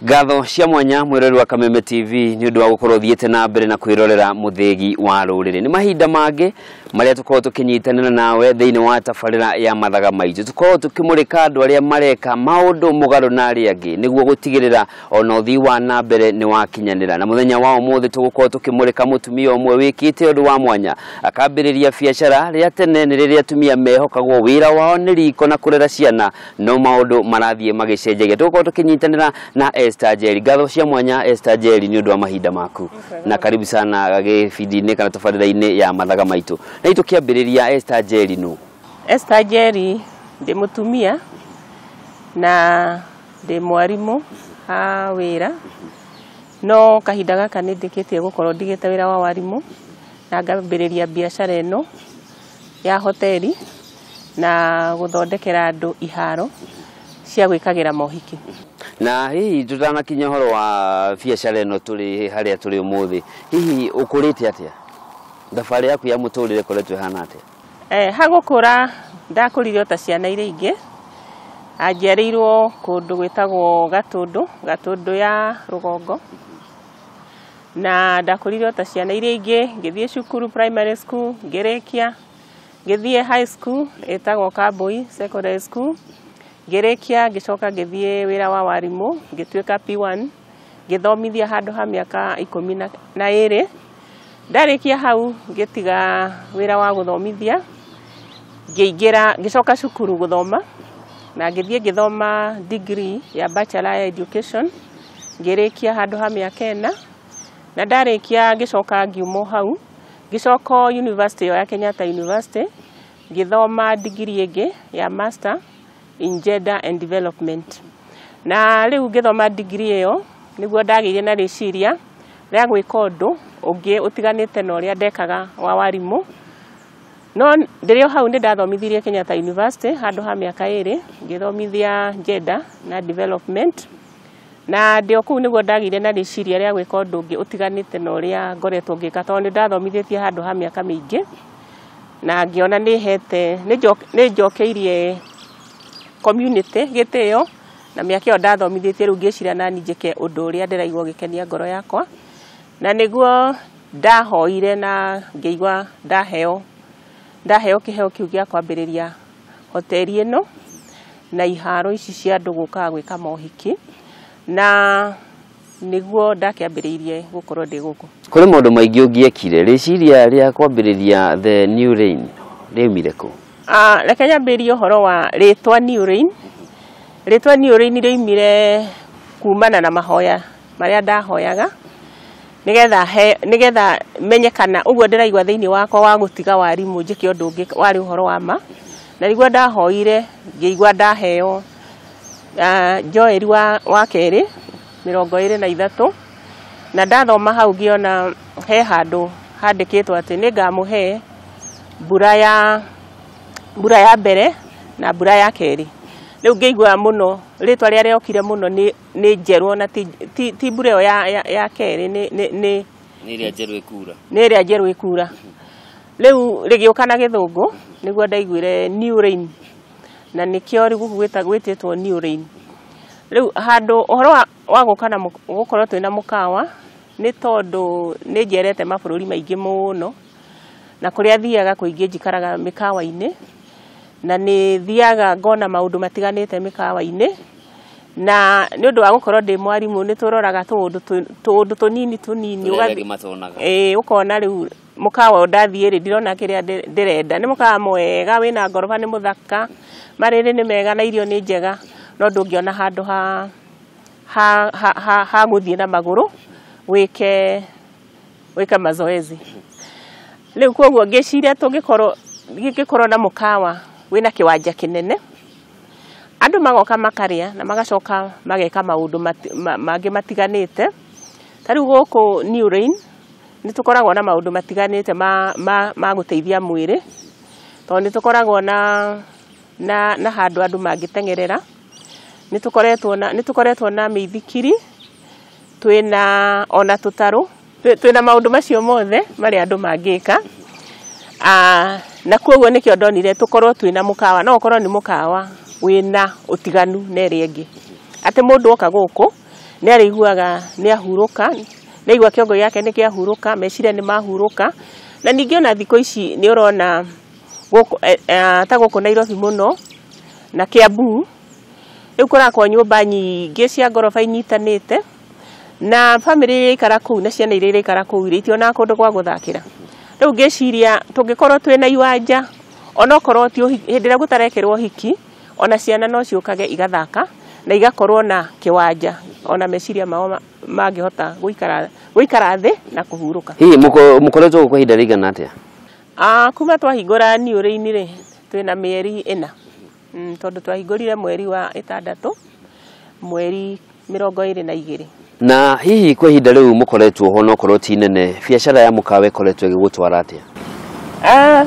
Gatho cia mwanya mwirori wa Kameme TV ni undu wa gukorwo thiete na mbere na kwirorera muthegi wa rurire. Ni mahinda mange maria tukorwo tukinyitanira nawe thiini wa tabarira ya mathaga maitu. Tukorwo tukimurika andu aria mareka maundu mugaru na aria angi niguo gutigirira ona uthii wa na mbere ni wakinyanira. Na muthenya wa umuthi tugukorwo tukimurika mutumia umwe wikite undu wa mwanya akambiriria biashara ria tene ni riria atumia mehokagwo wira wao ni riko na kurera ciana, no maundu marathie magicenjagia. Tugukorwo tukinyitanira na Esther Njeri. Gatho cia mwanya Esther Njeri ni undu wa mahinda maku. Na karibu sana gibindi-ini kana tabarira-ini ya mathaga maitu. Na itukiambiriria Esther Njeri no. Esther Njeri ndi mutumia na ndi mwarimu ha wira. No kahinda gaka ni ndikitie gukorwo ndigite wira wa warimu na ngambiriria biashara eno ya hoteli na guthondekera andu iharo cia gwikagira mohiki. Na hihi tutanakinya horo wa biashara eno turi haria turi umuthi, hihi ukurite atia thabari yaku ya muturire koretwe hana atia? Hagukura ndakurire ta ciana iria ingi, anjiarirwo kundu gwitagwo Gatundu ya Rugongo, na ndakurire ta ciana iria ingi, ngithie cukuru primary school ngirikia, ngithie high school etagwo Kambui secondary school ngirikia, ngicoka ngithie wira wa warimu ngituika P1 ngithomithia handu ha miaka 12. Ndarikia hau ngitiga wira wa guthomithia ngiingira ngicoka cukuru guthoma na ngithie ngithoma degree ya bachelor education ngirikia handu ha miaka 4. Na ndarikia ngicoka ngiumo hau ngicoka university ya Kenyatta University ngithoma degree ingi ya master in gender and development. Na riu ngithoma degree iyo niguo ndagiire na riciria ria gwika undu ungi utiganite na uria ndekaga wa warimu. No ndirio hau ni ndathomithirie Kenyatta University handu ha miaka 2 ngithomithia gender na development, na ndio kuu niguo ndagiire na riciria ria gwika undu ungi utiganite na uria ngoretwo ngika, tondu ndathomithitie handu ha miaka mingi na ngiona ni hete ni njokeirie community gitio na miaka iyo ndathomithitie riu ngiciria na njike undu uria ndiraigwa gikenia ngoro yakwa, na niguo ndahoire na ngeigwa ndaheo kiheo kiu gia kwambiriria hoteli eno na iharo ici cia andu guka gwika mohiki, na niguo ndakiambiriirie gukorwo ndi guku. Kuri maundu maingi ungiekire riciria ria kwambiriria the New Rain rimire ku? Reke nyambirie uhoro wa ritwa New Rain. Ritwa New Rain riumire kumana na mahoya maria ndahoyaga nigetha menyekana uguo ndiraigwa thiini wakwa wa gutiga warimu njike undu ungi wari uhoro wa ma, na niguo ndahoire ngeigwa ndaheo Joel wa keri 23, na ndathoma hau ngiona he handu handikitwo ati ningamuhe mbura ya mbere na mbura ya keri. Riu ngeigwa muno ritwa ria riokire muno ni njerwo na ti mbura yo ya keri ni ria njeru ikura, ni ria njeru ikura. Riu rigiuka na githungu niguo ndaiguire New Rain, na nikio rigu gwititwo New Rain. Riu handu uhoro wa gukana gukorwo twina mukawa ni tondu ni njerete mabururi maingi muno, na kuria thiaga kuingi njikaraga mikawa-ini na ni thiaga ngona maundu matiganite mikawa-ini, na ni undu wa gukorwo ndi mwarimu ni turoraga tundu tunini ukona riu mukawa ndathie ri ndirona kiria ndirenda ni mukawa mwega wina ngoroba ni muthaka mariri ni mega na irio ni njega, no ndungiona handu ha guthie na maguru wike mazoezi. Riu koguo ngiciria tungikorwo na mukawa wina kiwanja kinene, andu magoka makaria na magacoka mageka maundu mangi matiganite. Tariu guku New Rain ni tukoragwo na maundu matiganite ma guteithia mwiri, tondu ni tukoragwo na na handu andu mangitengerera. Nitukoretwo na mĩithikiri, twina ona tutaru, twina maundu macio mothe mari andu mangika. Na koguo nikio ndonire tukorwo twina mukawa, no ukorwo ni mukawa wina utiganu na ĩrĩa ĩngĩ. Ati mundu oka guku ni ariguaga ni ahuruka, ni igua kiongo yake ni kiahuruka, meciria ni mahuruka. Na ningi ona thikũ ici ni urona guku ta guku Nairobi muno na Kiambu riu kurakwo nyumba nyingi cia ngoroba inyitanite, na family iria ikara kuu na ciana iria ikara kuu itionaga kundu gwa guthakira. Riu ngeciria tungikorwo twina iwanja, ona okorwo ti hindi ria gutarekerwo hiki, ona ciana no ciukage igathaka na igakorwo na kiwanja, ona meciria mao mangihota guikara thi na kuhuruka. Hihi mukoretwo kwa ihinda rigana atia? Kuma twahingura niuri-ini ri twina mieri 4. Tondu twahingurire mweri wa 6 mweri 22. Na hihi kwa ihinda riu mukoretwo ho no korwo ti nene, biacara ya mukawa ikoretwo igigutwara atia?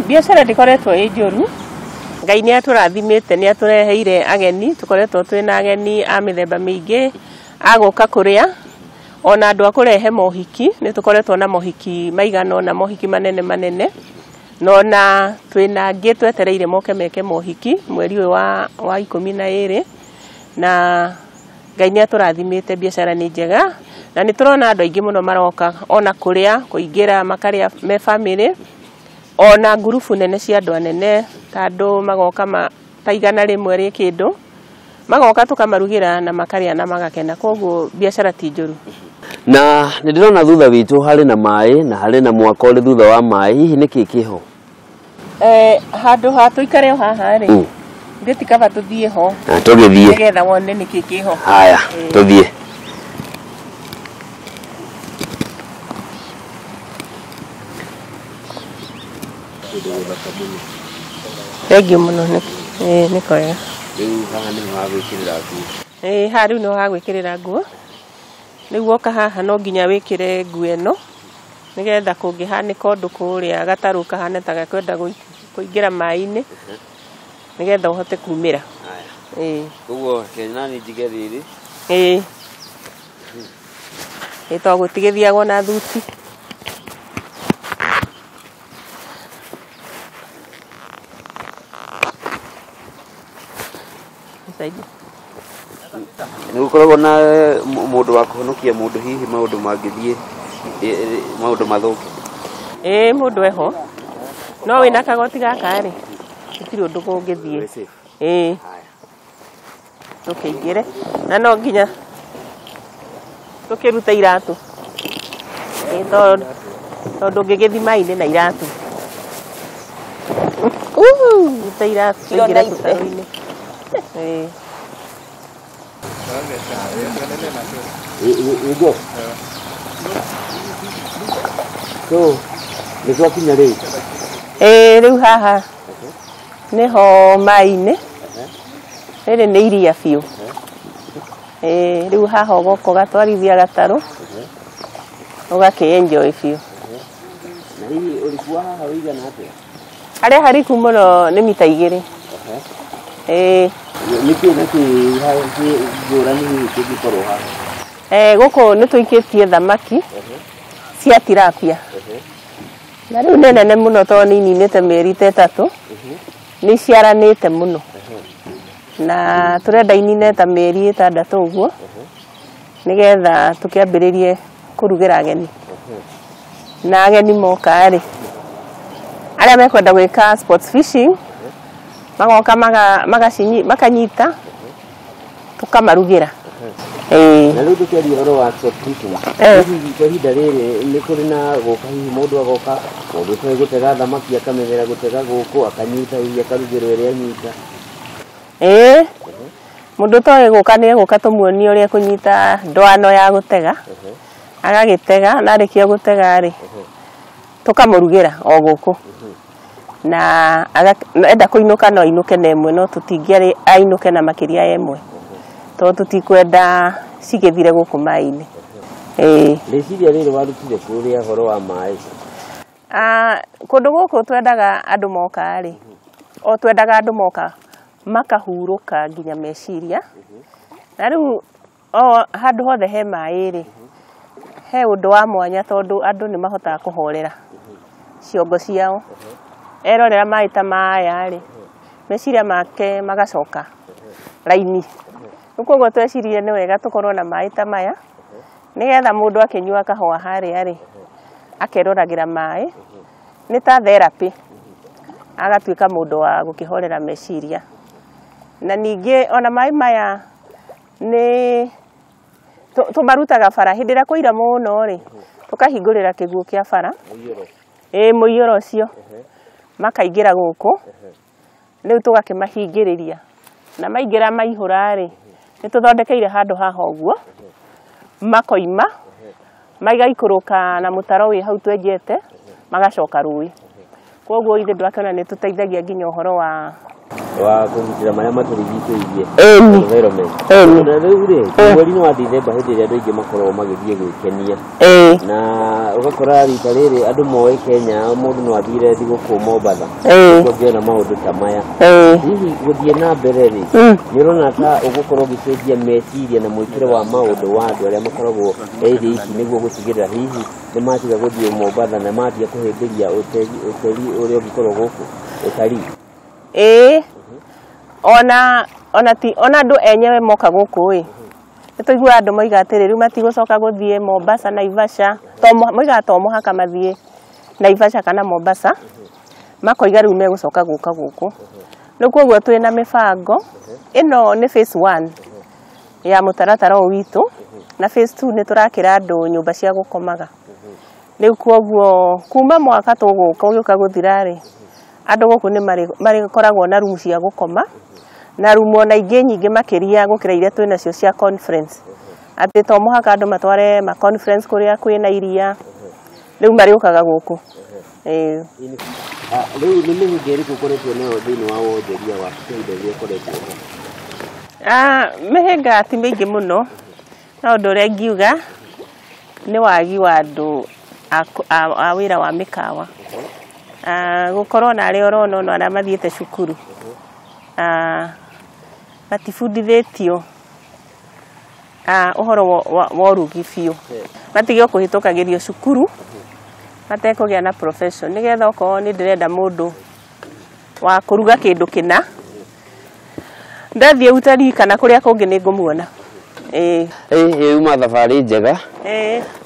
Biacara ndikoretwo ĩ njũru. Ngai ni aturathimite, ni atureheire ageni, tukoretwo twina ageni a mithemba mingi aguka kuria, ona andu akurehe mohiki, ni tukoretwo na mohiki maigano na mohiki manene manene. Nona twina angi twetereire moke meke mohiki mweri wa 12, na Ngai ni aturathimite, biacara ni njega, na ni turona andu aingi muno maroka ona kuria kuingira makaria me family, ona ngurubu nene cia andu anene tandu magoka ta 100 ri kindu, magoka tukamarugira na makaria na magakena. Koguo biacara ti njuru. Na ndirona thutha witu hari na mai na hari na mwako ri thutha wa mai, hihi niki kiho? Handu ha tuikare ho haha ri nditikaba tuthie ho. Tugithie nigetha wone niki kiho. Haya tuthie. Thengiũ muno nĩ kwega. Rĩu haha nĩ ha gwĩkĩrĩra nguo. Haha rĩu no ha gwĩkĩrĩra nguo. Rĩu woka haha no nginya wĩkĩre nguo ĩno nĩgetha kũngĩhanĩka ũndũ kũrĩa gatarũ kahana ta gakwenda kũingĩra maĩ-inĩ nĩgetha ũhote kumĩra. Koguo kena ni njige rĩrĩ. Togũtigithiagwo na thuti. Nĩ gũkoragwo na mũndũ wa kũhonokia mũndũ hihi maũndũ mangĩthiĩ maũndũ mathũke? Mũndũ eho no wĩna kagoti gaka rĩ gũtirĩ ũndũ kũngĩthiĩ. Tũkĩingĩre na no nginya tũkĩrute iratũ, tondũ ũngĩgĩthiĩ maĩ-inĩ na iratũ ruta iratũ tũingĩre tũtarũ-inĩ. Ugo. So, nĩ twakinya rĩu? Rĩu haha nĩho maĩ-inĩ, rĩrĩ nĩ iria biũ. Rĩu haha ũgoka ũgatwarithia gatarũ ũgakĩ-enjoy biũ. Na hihi ũriku wa haha ũigana atĩa? Harĩa hariku mũno nĩ mita 2. Nĩkĩ ngũrani hihi kĩngĩkorwo haha? Gũkũ nĩ tũikĩtie thamaki cia tilapia, na rĩu nĩ nene mũno tondũ nĩ ininĩte mĩeri 3, nĩ iciaranĩte mũno, na tũrenda inine ta mĩeri 6 ũguo nĩgetha tũkĩambĩrĩrie kũrugĩra ageni. Na ageni moka rĩ, arĩa mekwenda gwĩka sports fishing magoka makanyita tukamarugĩra. Na rĩu tũkĩaria ũhoro wa sports fishing, hihi kwa ihinda rĩrĩ nĩ kũrĩ na gũka hihi mũndũ agoka mũndũ ũtoĩ gũtega thamaki akamenyera gũtega gũkũ akanyita hihi akarugĩrwo ĩrĩa anyita? Mũndũ ũtoĩ gũka nĩ egũka tũmuonie ũrĩa kũnyita ndwano ya gũtega, agagĩtega na arĩkia gũtega rĩ tukamũrugĩra o gũkũ. Na enda kũinũka no ainũke na ĩmwe, no tũtingĩarĩ ainũke na makĩria ya ĩmwe tondũ tũtikwenda cigĩthire gũkũ maĩ-inĩ. Rĩciria rĩrĩ warutire kũrĩa ũhoro wa maĩ? Kũndũ gũkũ twendaga andũ moka rĩ, o twendaga andũ moka makahuruka nginya meciria na riu handu hothe he maĩ ri he undu wa mwanya tondu andu ni mahotaga kuhorera ciongo ciao erorera maĩ ta maya ri meciria make magacoka raini koguo twecirie ni wega tukorwo na maĩ ta maya nigetha mundu akinyua kahua haria ri akeroragira maĩ ni ta therapy agatuika mundu wa gukihorera meciria na ningi ona maĩ maya ni tumarutaga bara hindi ria kuira muno ri tukahingurira kiguo kia bara muiyuro ucio makaingira guku riu tugakimahingiriria na maingira maihura ri ni tuthondekeire handu haha uguo makoima maigaikuruka na mutaro wi hau twenjete magacoka rui koguo ithe ndwakena ni tuteithagia nginya uhoro wa kugitira maria maturigicĩirie environment na riu ri mweri-inĩ wa Dithemba hindi ĩrĩa andũ aingĩ makoragwo magĩthiĩ gwĩkenia na ũgakora rita rĩrĩ andũ moĩ Kenya mũndũ no athire thigũkũ Mombasa ũngĩona maũndũ ta maya hihi gũthiĩ na mbere rĩ nĩ ũrona ta ũgũkorwo ũgĩcenjia meciria na mwĩkĩre wa maũndũ wa andũ arĩa makoragwo area ici nĩguo gũtigĩrĩra hihi nĩ matiga gũthiĩ Mombasa na matia kũhĩmbĩria ũteri ũrĩa ũngĩkorwo gũkũ ũtarii ona andu enyewe moka guku nituigua andu moiga atiri riu matigucoka guthie Mombasa Naivasha moiga to muhaka mathie Naivasha kana Mombasa makoiga riu megucoka guka guku riu koguo twi na mibango ino ni phase 1 ya mutaratara witu na phase 2 ni turakira andu nyumba cia gukomaga riu koguo kuma mwaka tuguka ugiuka guthira ri andu guku ni mari koragwo na rumu cia gukoma na rumu ona ingĩ nyingĩ makiria gukira iria twĩ nacio cia conference ati to muhaka andu matware ma conference kuria kwina iria riu mariukaga guku riu nĩ mĩhĩnga ĩrĩkũ ũkoretwo nayo thĩinĩ wa wonjoria wa indo iria ũkoretwo mĩhĩnga ti mĩingĩ mũno no ũndũ ũrĩa ingiuga nĩ wagi wa andũ a wĩra wa mĩkawa gukorwo na arĩa ũrona no arĩa mathiĩte cukuru matibundithĩtio ũhoro wa ũrugi biũ matige kũhĩtũkagĩrio cukuru matekũgĩa na profession nigetha okorwo nĩ ndĩrenda mũndũ wa kũruga kĩndũ kĩna ndathiĩ ũtari kana kũrĩa kũngĩ nĩ ngũmuona uma thabarĩ njega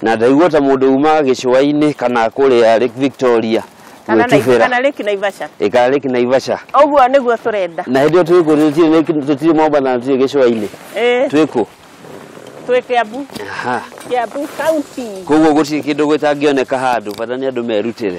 na ndaigua ta mũndũ uma gĩcũa-inĩ kana kũrĩa Lake Victoria kana Lake Naivasha Lake Naivasha ũguo nĩguo tũrenda na hĩndĩ ĩyo tũtirĩ Mombasa na tũtirĩ gĩcũa-inĩ twĩkũ twĩ Kiambu Kiambu County koguo gũtirĩ kĩndũ gĩtangĩoneka handũ bata nĩ andũ merutĩre